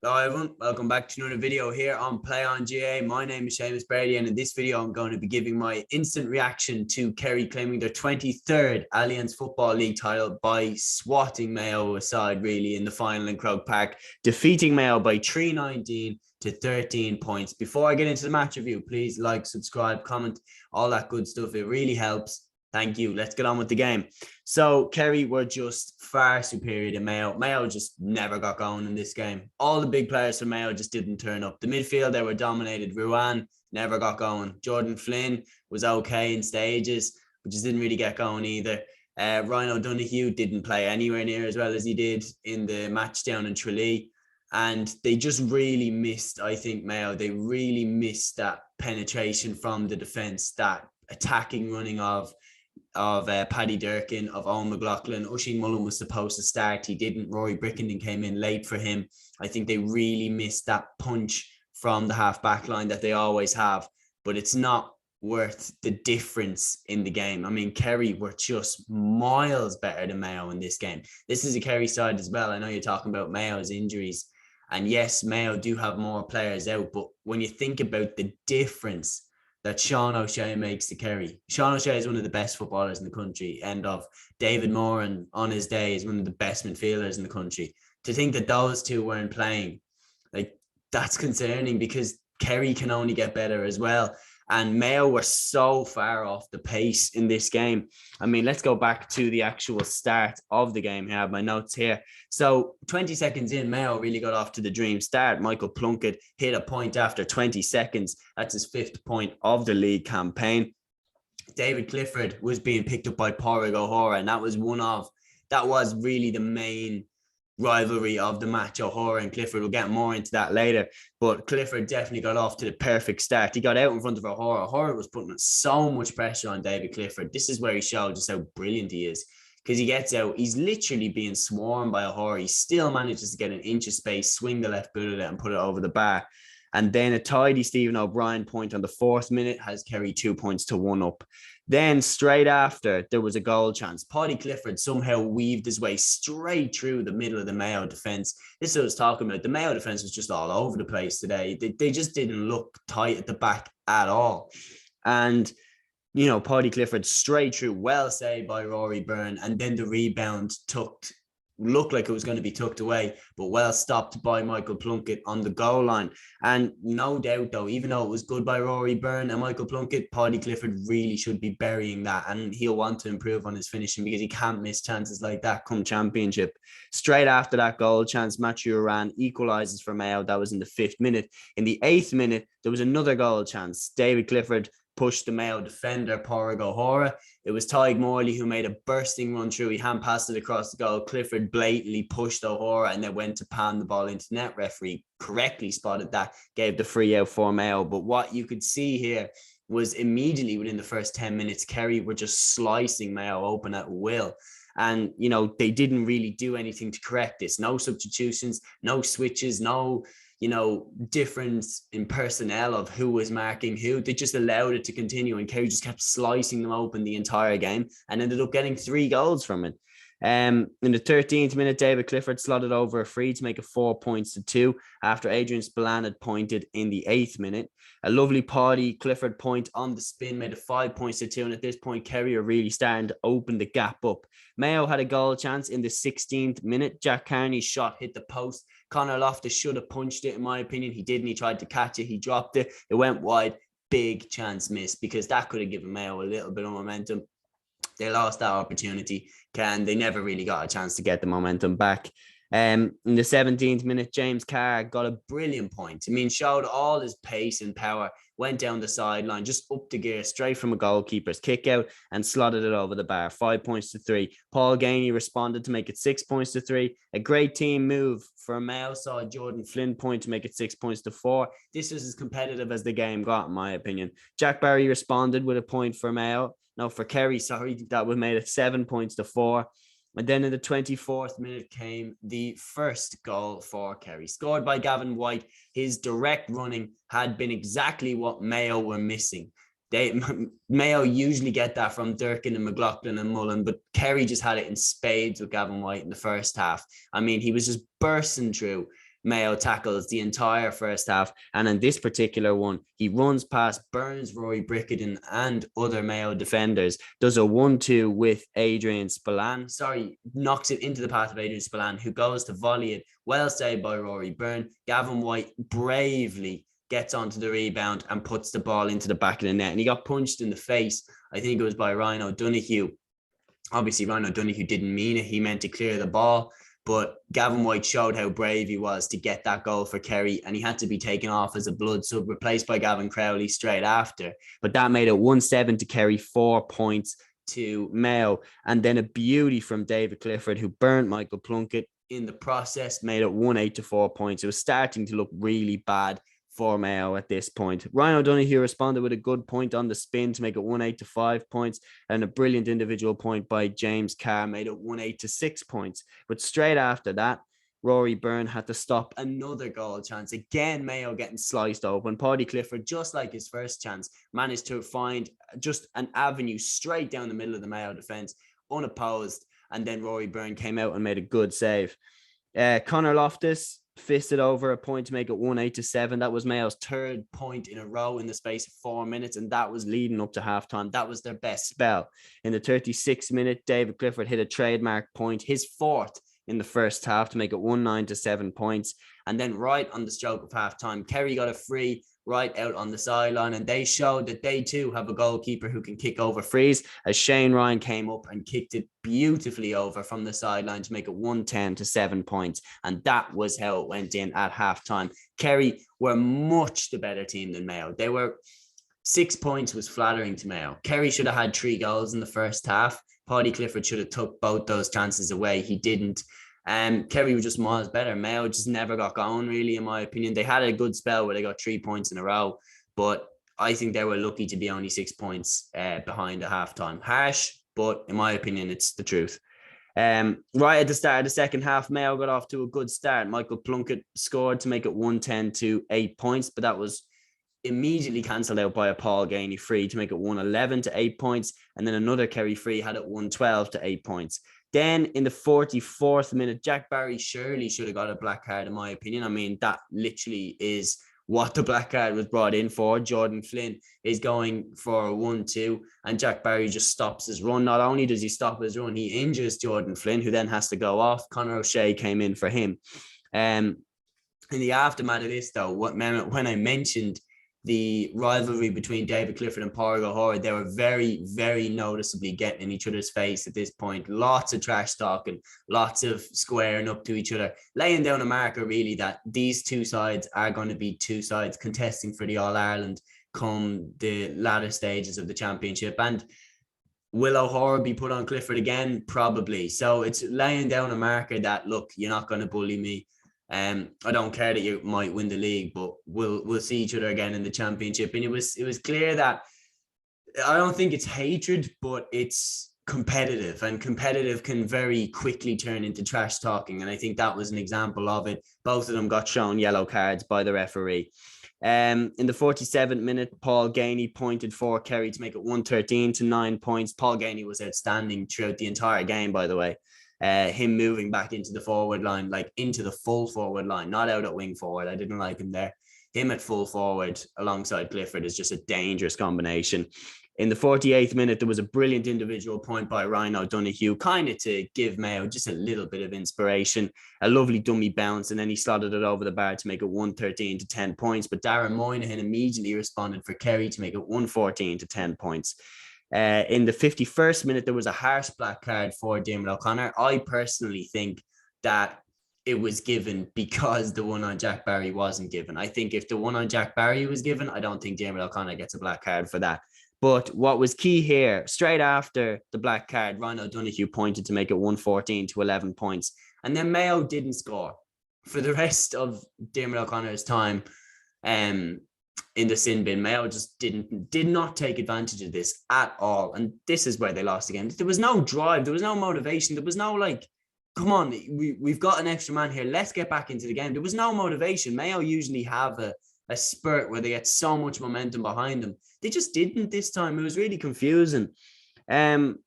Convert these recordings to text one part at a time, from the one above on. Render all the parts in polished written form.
Hello everyone, welcome back to another video here on Play on GAA. My name is Shay Brady, and in this video I'm going to be giving my instant reaction to Kerry claiming their 23rd Allianz Football League title by swatting Mayo aside really in the final in Croke Park, defeating Mayo by 3-19 to 13 points. Before I get into the match review, please like, subscribe, comment, all that good stuff. It really helps. Thank you. Let's get on with the game. So Kerry were just far superior to Mayo. Mayo just never got going in this game. All the big players from Mayo just didn't turn up. The midfield, they were dominated. Ruan never got going. Jordan Flynn was okay in stages, but just didn't really get going either. Ryan O'Donoghue didn't play anywhere near as well as he did in the match down in Tralee. And they just really missed, I think, Mayo. They really missed that penetration from the defence, that attacking running of Paddy Durkin, of Owen McLaughlin. Oisin Mullen was supposed to start. He didn't. Rory Brickenden came in late for him. I think they really missed that punch from the half-back line that they always have, but it's not worth the difference in the game. I mean, Kerry were just miles better than Mayo in this game. This is a Kerry side as well. I know you're talking about Mayo's injuries, and yes, Mayo do have more players out, but when you think about the difference that Sean O'Shea makes to Kerry. Sean O'Shea is one of the best footballers in the country. End of. David Moran, on his day, is one of the best midfielders in the country. To think that those two weren't playing, like, that's concerning, because Kerry can only get better as well. And Mayo were so far off the pace in this game. I mean, let's go back to the actual start of the game. I have my notes here. So 20 seconds in, Mayo really got off to the dream start. Michael Plunkett hit a point after 20 seconds. That's his 5th point of the league campaign. David Clifford was being picked up by Paudie Clifford, and that was really the main rivalry of the match. O'Hara and Clifford, we'll get more into that later, but Clifford definitely got off to the perfect start. He got out in front of O'Hara. O'Hara was putting so much pressure on David Clifford. This is where he showed just how brilliant he is, because he gets out, he's literally being swarmed by O'Hara. He still manages to get an inch of space, swing the left boot at it and put it over the bar. And then a tidy Stephen O'Brien point on the 4th minute has Kerry 2 points to 1 up. Then straight after, there was a goal chance. Paudie Clifford somehow weaved his way straight through the middle of the Mayo defence. This is what I was talking about. The Mayo defence was just all over the place today. They just didn't look tight at the back at all. And, you know, Paudie Clifford straight through, well saved by Rory Byrne. And then the rebound looked like it was going to be tucked away, but well stopped by Michael Plunkett on the goal line. And no doubt, though, even though it was good by Rory Byrne and Michael Plunkett, Paudie Clifford really should be burying that, and he'll want to improve on his finishing, because he can't miss chances like that come championship. Straight after that goal chance, Matthew Oran equalises for Mayo. That was in the 5th minute. In the 8th minute, there was another goal chance. David Clifford pushed the Mayo defender, Paudie Clifford. It was Tadgh Morley who made a bursting run through. He hand passed it across the goal. Clifford blatantly pushed O'Hara and then went to pan the ball into net. Referee correctly spotted that, gave the free out for Mayo. But what you could see here was immediately within the first 10 minutes, Kerry were just slicing Mayo open at will. And, you know, they didn't really do anything to correct this. No substitutions, no switches, no, you know, difference in personnel of who was marking who. They just allowed it to continue, and Kerry just kept slicing them open the entire game and ended up getting 3 goals from it. In the 13th minute, David Clifford slotted over a free to make it 4 points to 2 after Adrian Spillane had pointed in the 8th minute. A lovely Paudie Clifford point on the spin made it 5 points to 2, and at this point, Kerry are really starting to open the gap up. Mayo had a goal chance in the 16th minute. Jack Carney's shot hit the post. Conor Loftus should have punched it, in my opinion. He didn't. He tried to catch it. He dropped it. It went wide. Big chance missed, because that could have given Mayo a little bit of momentum. They lost that opportunity. They never really got a chance to get the momentum back. In the 17th minute, James Carr got a brilliant point. I mean, showed all his pace and power, went down the sideline, just up the gear, straight from a goalkeeper's kick out, and slotted it over the bar. 5 points to 3. Paul Geaney responded to make it 6 points to 3. A great team move for Mayo saw Jordan Flynn point to make it 6 points to 4. This was as competitive as the game got, in my opinion. Jack Barry responded with a point for Mayo. No, for Kerry, sorry, that would made it 7 points to 4. And then in the 24th minute came the first goal for Kerry, scored by Gavin White. His direct running had been exactly what Mayo were missing. Mayo usually get that from Durkin and McLaughlin and Mullen, but Kerry just had it in spades with Gavin White in the first half. I mean, he was just bursting through. Mayo tackles the entire first half. And in this particular one, he runs past, burns Rory Brickenden and other Mayo defenders, does a 1-2 with Adrian Spillane. Knocks it into the path of Adrian Spillane, who goes to volley it. Well saved by Rory Byrne. Gavin White bravely gets onto the rebound and puts the ball into the back of the net. And he got punched in the face. I think it was by Ryan O'Donoghue. Obviously, Ryan O'Donoghue didn't mean it. He meant to clear the ball. But Gavin White showed how brave he was to get that goal for Kerry, and he had to be taken off as a blood sub, replaced by Gavin Crowley straight after. But that made it 1-7 to Kerry, 4 points to Mayo. And then a beauty from David Clifford, who burnt Michael Plunkett in the process, made it 1-8 to 4 points. It was starting to look really bad for Mayo at this point. Ryan O'Donoghue responded with a good point on the spin to make it 1-8 to 5 points, and a brilliant individual point by James Carr made it 1-8 to 6 points. But straight after that, Rory Byrne had to stop another goal chance. Again, Mayo getting sliced open. Paudie Clifford, just like his first chance, managed to find just an avenue straight down the middle of the Mayo defence, unopposed, and then Rory Byrne came out and made a good save. Connor Loftus fisted over a point to make it 1-8 to 7. That was Mayo's third point in a row in the space of 4 minutes, and that was leading up to halftime. That was their best spell. In the 36th minute, David Clifford hit a trademark point, his fourth in the first half, to make it 1-9 to 7 points. And then right on the stroke of halftime, Kerry got a free right out on the sideline, and they showed that they too have a goalkeeper who can kick over frees, as Shane Ryan came up and kicked it beautifully over from the sideline to make it 1-10 to 7 points. And that was how it went in at halftime. Kerry were much the better team than Mayo. They were 6 points was flattering to Mayo. Kerry should have had 3 goals in the first half. Paudie Clifford should have took both those chances away. He didn't. Kerry was just miles better. Mayo just never got going, really, in my opinion. They had a good spell where they got 3 points in a row, but I think they were lucky to be only 6 points behind at halftime. Harsh, but in my opinion, it's the truth. Right at the start of the second half, Mayo got off to a good start. Michael Plunkett scored to make it 1-10 to 8 points, but that was immediately cancelled out by a Paul Geaney free to make it 1-11 to 8 points. And then another Kerry free had it 1-12 to 8 points. Then in the 44th minute, Jack Barry surely should have got a black card, in my opinion. I mean, that literally is what the black card was brought in for. Jordan Flynn is going for a 1-2, and Jack Barry just stops his run. Not only does he stop his run, he injures Jordan Flynn, who then has to go off. Conor O'Shea came in for him. In the aftermath of this, though, when I mentioned the rivalry between David Clifford and Padraig O'Hara, they were very, very noticeably getting in each other's face at this point. Lots of trash talking, lots of squaring up to each other, laying down a marker really that these two sides are going to be two sides contesting for the All-Ireland come the latter stages of the championship. And will O'Hara be put on Clifford again? Probably. So it's laying down a marker that, look, you're not going to bully me. I don't care that you might win the league, but we'll see each other again in the championship. And it was clear that I don't think it's hatred, but it's competitive, and competitive can very quickly turn into trash talking. And I think that was an example of it. Both of them got shown yellow cards by the referee. In the 47th minute, Paul Geaney pointed for Kerry to make it 1-13 to 9 points. Paul Geaney was outstanding throughout the entire game, by the way. Him moving back into the forward line, like into the full forward line, not out at wing forward. I didn't like him there. Him at full forward alongside Clifford is just a dangerous combination. In the 48th minute, there was a brilliant individual point by Ryan O'Donoghue, kind of to give Mayo just a little bit of inspiration. A lovely dummy bounce, and then he slotted it over the bar to make it 1-13 to 10 points. But Darren Moynihan immediately responded for Kerry to make it 1-14 to 10 points. In the 51st minute, there was a harsh black card for Cillian O'Connor. I personally think that it was given because the one on Jack Barry wasn't given. I think if the one on Jack Barry was given, I don't think Cillian O'Connor gets a black card for that. But what was key here, straight after the black card, Ryan O'Donoghue pointed to make it 1-14 to 11 points. And then Mayo didn't score for the rest of Cillian O'Connor's time. In the sin bin. Mayo just did not take advantage of this at all, and this is where they lost again. There was no drive, there was no motivation, there was no like, come on, we've got an extra man here, let's get back into the game. There was no motivation. Mayo usually have a spurt where they get so much momentum behind them. They just didn't this time. It was really confusing. In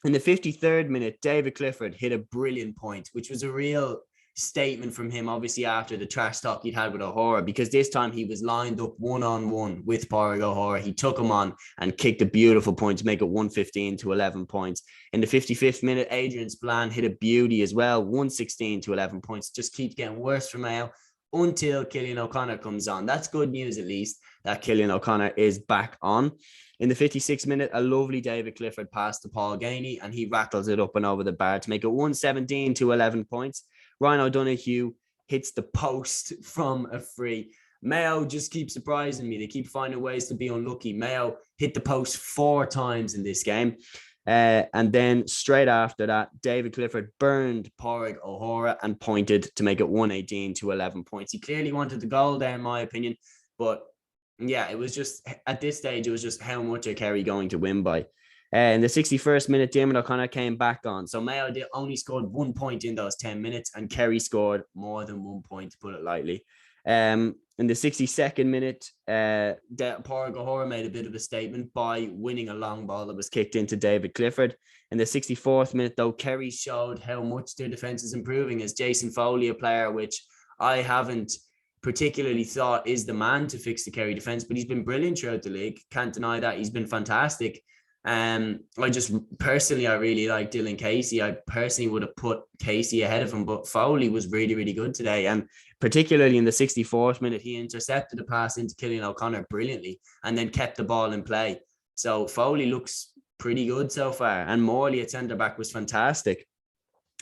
the 53rd minute, David Clifford hit a brilliant point, which was a real statement from him, obviously, after the trash talk he'd had with O'Hora, because this time he was lined up one-on-one with Paudie O'Hora. He took him on and kicked a beautiful point to make it 115 to 11 points. In the 55th minute, Adrian Spillane hit a beauty as well, 116 to 11 points. Just keeps getting worse for Mayo until Cillian O'Connor comes on. That's good news, at least, that Cillian O'Connor is back on. In the 56th minute, a lovely David Clifford pass to Paul Geaney, and he rattles it up and over the bar to make it 117 to 11 points. Ryan O'Donoghue hits the post from a free. Mayo just keep surprising me. They keep finding ways to be unlucky. Mayo hit the post 4 times in this game. And then straight after that, David Clifford burned Paudie O'Hora and pointed to make it 118 to 11 points. He clearly wanted the goal there, in my opinion. But yeah, it was just, at this stage, it was just how much are Kerry going to win by. In the 61st minute, Diarmuid O'Connor came back on. So Mayo only scored 1 point in those 10 minutes, and Kerry scored more than 1 point, to put it lightly. In the 62nd minute, Paudie O'Hora made a bit of a statement by winning a long ball that was kicked into David Clifford. In the 64th minute, though, Kerry showed how much their defence is improving, as Jason Foley, a player which I haven't particularly thought is the man to fix the Kerry defence, but he's been brilliant throughout the league. Can't deny that. He's been fantastic. I really like Dylan Casey. I personally would have put Casey ahead of him, but Foley was really, really good today. And particularly in the 64th minute, he intercepted a pass into Cillian O'Connor brilliantly and then kept the ball in play. So Foley looks pretty good so far. And Morley at centre-back was fantastic.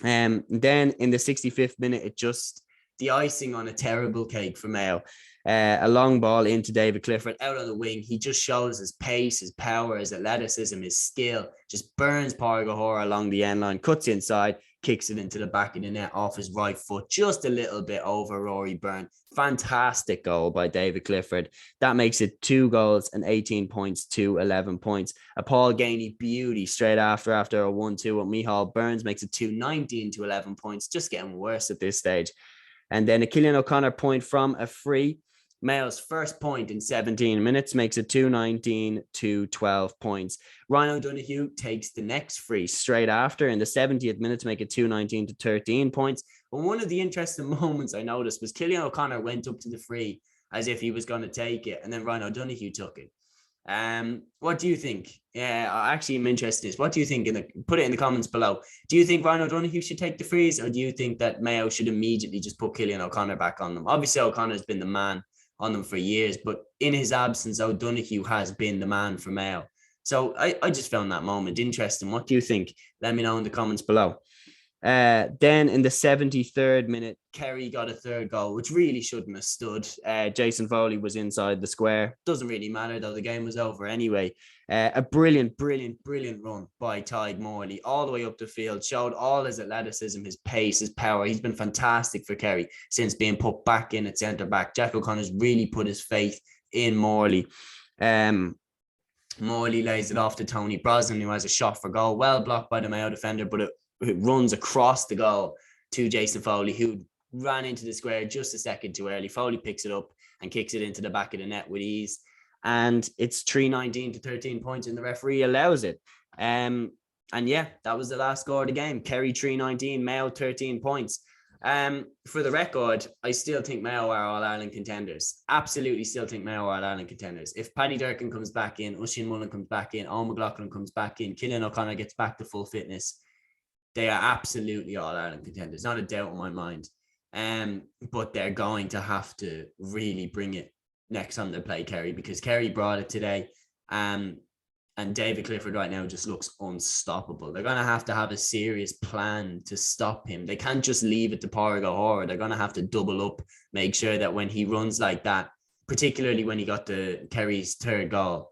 Then in the 65th minute, it just the icing on a terrible cake for Mayo. A long ball into David Clifford out on the wing. He just shows his pace, his power, his athleticism, his skill. Just burns Paudie O'Hora along the end line, cuts inside, kicks it into the back of the net off his right foot, just a little bit over Rory Byrne. Fantastic goal by David Clifford. That makes it 2 goals and 18 points to 11 points. A Paul Geaney beauty straight after a 1-2 with Michal Burns makes it 219 to 11 points. Just getting worse at this stage. And then a Cillian O'Connor point from a free. Mayo's first point in 17 minutes makes it 219 to 12 points. Ryan O'Donoghue takes the next free straight after in the 70th minute to make it 219 to 13 points. But one of the interesting moments I noticed was Cillian O'Connor went up to the free as if he was going to take it, and then Ryan O'Donoghue took it. What do you think? Yeah, I actually am interested in this. What do you think? Put it in the comments below. Do you think Ryan O'Donoghue should take the frees, or do you think that Mayo should immediately just put Cillian O'Connor back on them? Obviously, O'Connor's been the man on them for years, but in his absence, O'Donoghue has been the man for Mayo. So I just found that moment interesting. What do you think? Let me know in the comments below. Then in the 73rd minute, Kerry got a third goal, which really shouldn't have stood. Jason Foley was inside the square. Doesn't really matter, though. The game was over anyway. A brilliant run by Tadgh Morley all the way up the field. Showed all his athleticism, his pace, his power. He's been fantastic for Kerry since being put back in at centre-back. Jack O'Connor's really put his faith in Morley. Morley lays it off to Tony Brosnan, who has a shot for goal. Well blocked by the Mayo defender, but it runs across the goal to Jason Foley, who ran into the square just a second too early. Foley picks it up and kicks it into the back of the net with ease. And it's 319 to 13 points, and the referee allows it. And yeah, that was the last score of the game. Kerry 319, Mayo 13 points. For the record, I still think Mayo are All-Ireland contenders. Absolutely still think Mayo are All-Ireland contenders. If Paddy Durkin comes back in, Oisin Mullen comes back in, Owen McLaughlin comes back in, Cillian O'Connor gets back to full fitness, they are absolutely All-Ireland contenders. Not a doubt in my mind. But they're going to have to really bring it next time they play Kerry, because Kerry brought it today. And David Clifford right now just looks unstoppable. They're going to have a serious plan to stop him. They can't just leave it to Paudie O'Hora. They're going to have to double up, make sure that when he runs like that, particularly when he got Kerry's third goal,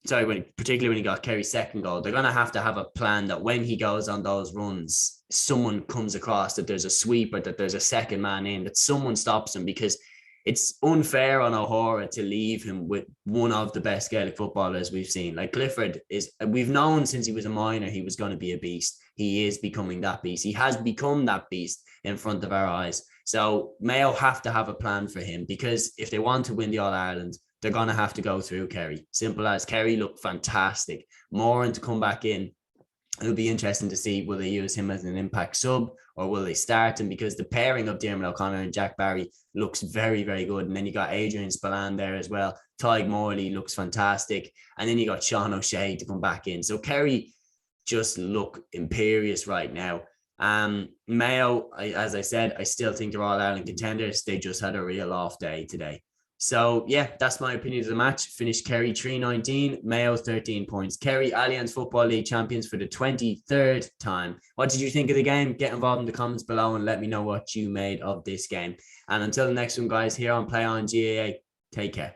particularly when he got Kerry's second goal, they're going to have a plan that when he goes on those runs, someone comes across, that there's a sweeper, that there's a second man in, that someone stops him, because it's unfair on O'Hora to leave him with one of the best Gaelic footballers we've seen. Like Clifford we've known since he was a minor, he was going to be a beast. He is becoming that beast. He has become that beast in front of our eyes. So Mayo have to have a plan for him, because if they want to win the All-Ireland, they're going to have to go through Kerry. Simple as. Kerry looked fantastic. Moran to come back in It'll be interesting to see, will they use him as an impact sub or will they start him? Because the pairing of Diarmuid O'Connor and Jack Barry looks very, very good. And then you got Adrian Spillane there as well. Tadgh Morley looks fantastic. And then you got Sean O'Shea to come back in. So Kerry just look imperious right now. Mayo, as I said, I still think they're all Ireland contenders. They just had a real off day today. So yeah, that's my opinion of the match. Finished Kerry 3-19, Mayo 13 points. Kerry Allianz Football League champions for the 23rd time. What did you think of the game? Get involved in the comments below and let me know what you made of this game. And until the next one, guys, here on Play On GAA, take care.